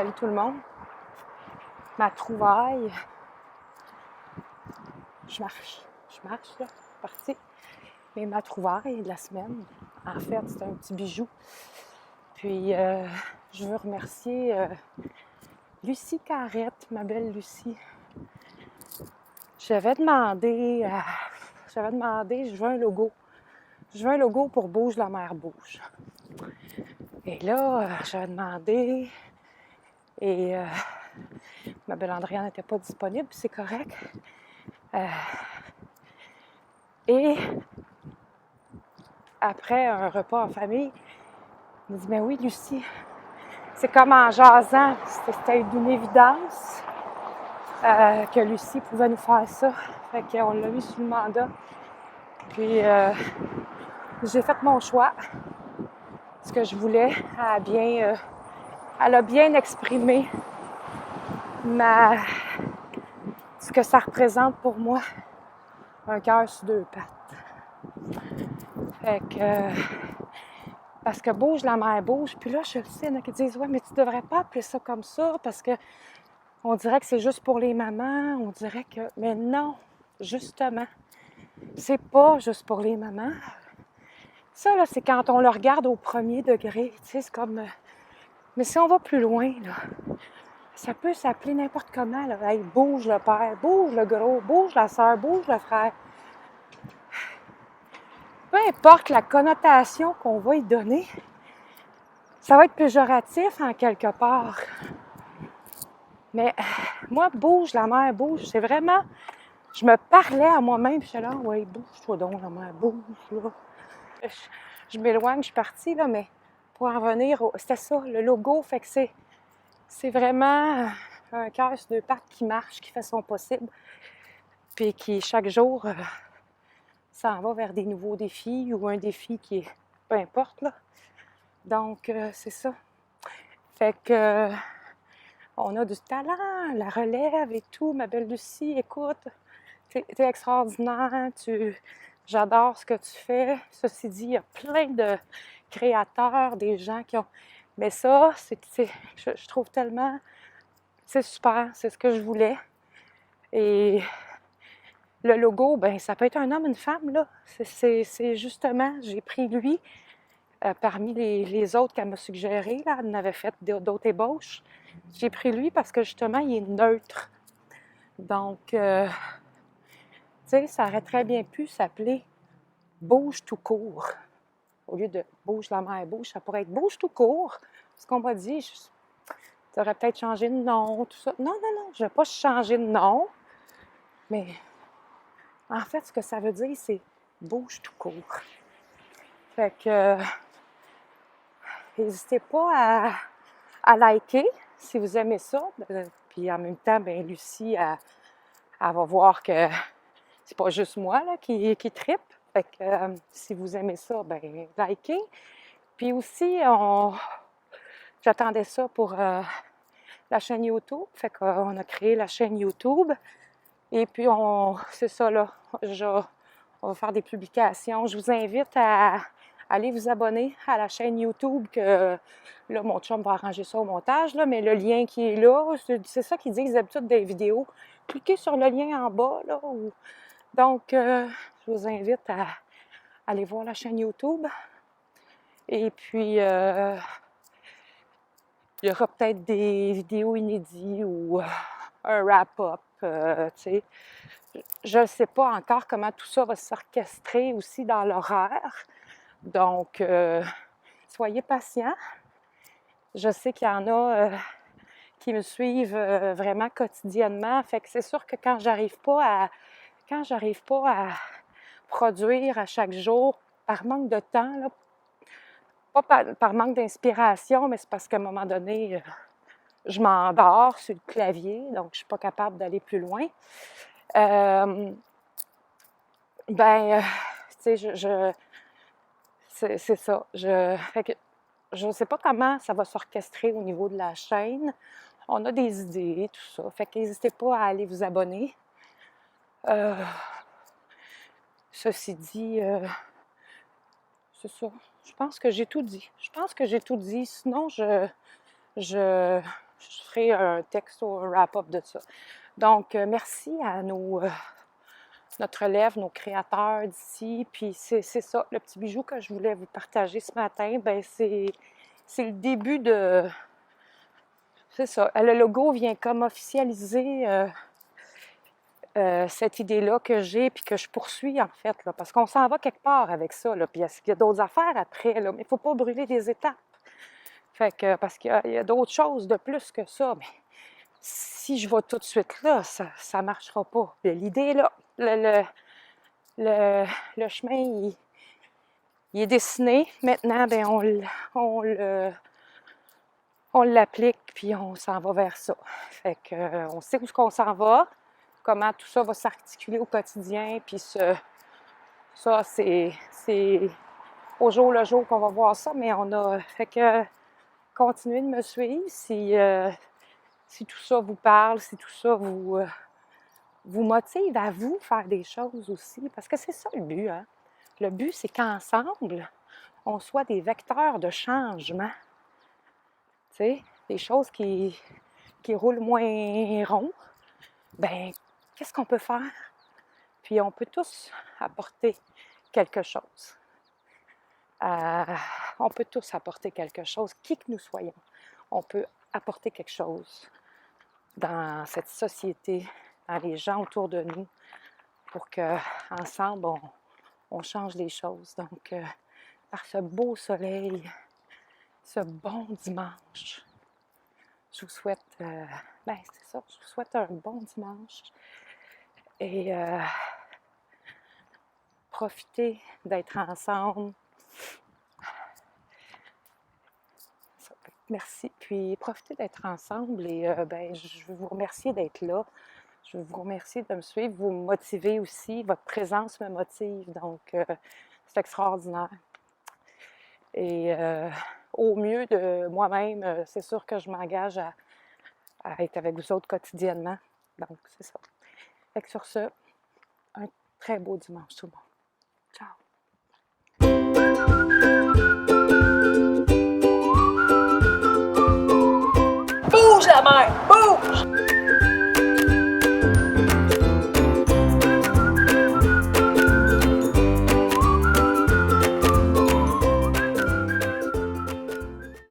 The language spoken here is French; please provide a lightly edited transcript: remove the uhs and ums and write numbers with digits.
Salut tout le monde. Ma trouvaille. Je marche là, partie. Mais ma trouvaille de la semaine, en fait, c'est un petit bijou. Puis, je veux remercier Lucie Carrette, ma belle Lucie. J'avais demandé, je veux un logo. Je veux un logo pour Bouge, la mer bouge. Et là, j'avais demandé, et ma belle Andréane n'était pas disponible, c'est correct. Et après un repas en famille, il me dit « Mais oui, Lucie, c'est comme en jasant, c'était d'une évidence que Lucie pouvait nous faire ça. » Fait qu'on l'a mis sous le mandat. Puis j'ai fait mon choix. Ce que je voulais, elle a bien exprimé ce que ça représente pour moi, un cœur sur deux pattes. Fait que, parce que bouge, la mer bouge, puis là, je le sais, il y en a qui disent « Ouais, mais tu devrais pas appeler ça comme ça, parce que on dirait que c'est juste pour les mamans, on dirait que... » Mais non, justement, c'est pas juste pour les mamans. Ça, là, c'est quand on le regarde au premier degré, tu sais, c'est comme... Mais si on va plus loin, là, ça peut s'appeler n'importe comment, là. Hey, bouge le père, bouge le gros, bouge la sœur, bouge le frère. Peu importe la connotation qu'on va y donner, ça va être péjoratif en quelque part. Mais moi, bouge, la mère bouge, c'est vraiment... Je me parlais à moi-même, puis j'étais là, ouais, bouge-toi donc, la mère bouge, là. Je m'éloigne, je suis partie, là, mais pour en revenir, c'était ça, le logo, fait que c'est vraiment un cœur sur deux pattes qui marche, qui fait son possible, puis qui, chaque jour, s'en va vers des nouveaux défis ou un défi qui est... peu importe, là. Donc, c'est ça. Fait que... on a du talent, la relève et tout. Ma belle Lucie, écoute, t'es extraordinaire, j'adore ce que tu fais. Ceci dit, il y a plein de créateurs, des gens qui ont... Mais ça, je trouve tellement... C'est super, c'est ce que je voulais. Et le logo, ben ça peut être un homme, une femme, là. C'est justement, j'ai pris lui parmi les autres qu'elle m'a suggéré, là. Elle en avait fait d'autres ébauches. J'ai pris lui parce que justement, il est neutre. Donc, tu sais, ça aurait très bien pu s'appeler Bouge tout court. Au lieu de Bouge la mer bouge, ça pourrait être Bouge tout court. Ce qu'on m'a dit, tu aurais peut-être changé de nom, tout ça. Non, je ne vais pas changer de nom. Mais en fait, ce que ça veut dire, c'est Bouge tout court. Fait que, n'hésitez pas à liker si vous aimez ça. Puis en même temps, ben Lucie, elle va voir que c'est pas juste moi là, qui trippe. Fait que si vous aimez ça, ben likez. Puis aussi, j'attendais ça pour la chaîne YouTube. Fait qu'on a créé la chaîne YouTube. Et puis, c'est ça là, on va faire des publications. Je vous invite à aller vous abonner à la chaîne YouTube que là, mon chum va arranger ça au montage, là, mais le lien qui est là, c'est ça qu'ils disent d'habitude des vidéos. Cliquez sur le lien en bas, là. Donc, je vous invite à aller voir la chaîne YouTube. Et puis, il y aura peut-être des vidéos inédites ou un wrap-up, tu sais. Je ne sais pas encore comment tout ça va s'orchestrer aussi dans l'horaire. Donc, soyez patients. Je sais qu'il y en a qui me suivent vraiment quotidiennement. Fait que c'est sûr que quand j'arrive pas à produire à chaque jour, par manque de temps, là, pas par manque d'inspiration, mais c'est parce qu'à un moment donné, je m'endors sur le clavier, donc je suis pas capable d'aller plus loin. Tu sais, c'est ça. Fait que je ne sais pas comment ça va s'orchestrer au niveau de la chaîne. On a des idées, tout ça. Fait que n'hésitez pas à aller vous abonner. Ceci dit, c'est ça. Je pense que j'ai tout dit. Sinon, je je ferai un texte ou un wrap-up de ça. Donc, merci à notre élève, nos créateurs d'ici. Puis c'est ça, le petit bijou que je voulais vous partager ce matin, ben c'est le début de... C'est ça, le logo vient comme officialiser cette idée-là que j'ai puis que je poursuis en fait, là, parce qu'on s'en va quelque part avec ça, là, puis il y a d'autres affaires après, là, mais il ne faut pas brûler des étapes. Fait que, parce qu'il y a d'autres choses de plus que ça, mais si je vais tout de suite là, ça ne marchera pas. L'idée est là, le chemin, il est dessiné. Maintenant, ben, on l'applique, puis on s'en va vers ça. Fait que, on sait où est-ce qu'on s'en va, comment tout ça va s'articuler au quotidien, puis ça, c'est au jour le jour qu'on va voir ça, mais on a fait que continuez de me suivre si tout ça vous parle, si tout ça vous motive à vous faire des choses aussi, parce que c'est ça le but, hein? Le but, c'est qu'ensemble, on soit des vecteurs de changement. Tu sais, des choses qui roulent moins rond, ben qu'est-ce qu'on peut faire? Puis on peut tous apporter quelque chose. On peut tous apporter quelque chose, qui que nous soyons. On peut apporter quelque chose dans cette société, dans les gens autour de nous, pour qu'ensemble, on change les choses. Donc, par ce beau soleil, ce bon dimanche, je vous souhaite, c'est ça, je vous souhaite un bon dimanche et profitez d'être ensemble. Merci. Puis profitez d'être ensemble et je veux vous remercier d'être là. Je veux vous remercier de me suivre. Vous me motivez aussi. Votre présence me motive. Donc, c'est extraordinaire. Et au mieux de moi-même, c'est sûr que je m'engage à être avec vous autres quotidiennement. Donc, c'est ça. Fait que sur ce, un très beau dimanche tout le monde. Ciao! Bouge la mer!